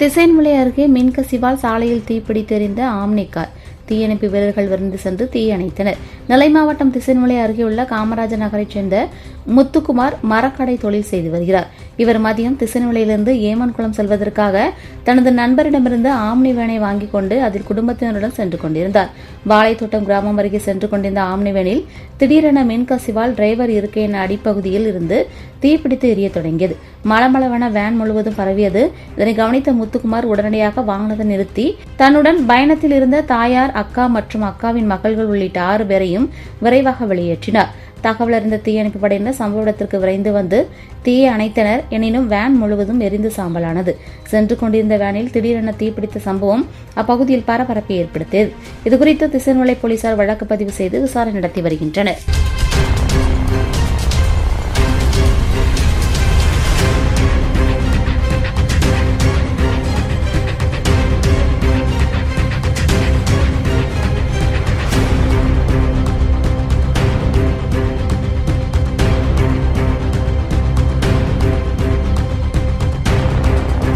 திசைன்மலை அருகே மின்கசிவால் சாலையில் தீப்பிடித்தெரிந்த omni car. தீயணைப்பு வீரர்கள் விரைந்து சென்று தீ அணைத்தனர். நெல்லை மாவட்டம் திசைன்மலை அருகே உள்ள காமராஜர் நகரைச் சேர்ந்த முத்துக்குமார் மரக்கடை தொழில் செய்து வருகிறார். இவர் மதியம் திசைன்மலையிலிருந்து ஏமன்குளம் செல்வதற்காக தனது நண்பரிடமிருந்து ஆம்னி வேனை வாங்கிக் கொண்டு அதில் குடும்பத்தினருடன் சென்று கொண்டிருந்தார். வாழைத்தோட்டம் கிராமம் அருகே சென்று கொண்டிருந்த ஆம்னி வேனில் திடீரென மின்கசிவால் டிரைவர் இருக்கையின் அடிப்பகுதியில் இருந்து தீப்பிடித்து எரிய தொடங்கியது. மளமளவென வேன் முழுவதும் பரவியது. இதனை கவனித்த முத்துக்குமார் உடனடியாக வாகனத்தை நிறுத்தி தன்னுடன் பயணத்தில் இருந்த தாயார், அக்கா மற்றும் அக்காவின் மகள்கள் உள்ளிட்ட 6 பேரையும் விரைவாக வெளியேற்றினார். தகவல் அறிந்த தீயணைப்பு படையினர் சம்பவ இடத்திற்கு விரைந்து வந்து தீயை அணைத்தனர். எனினும் வேன் முழுவதும் எரிந்து சாம்பலானது. சென்று கொண்டிருந்த வேனில் திடீரென தீப்பிடித்த சம்பவம் அப்பகுதியில் பரபரப்பை ஏற்படுத்தியது. இதுகுறித்து திசைன்மலை போலீசார் வழக்கு பதிவு செய்து விசாரணை நடத்தி வருகின்றனர்.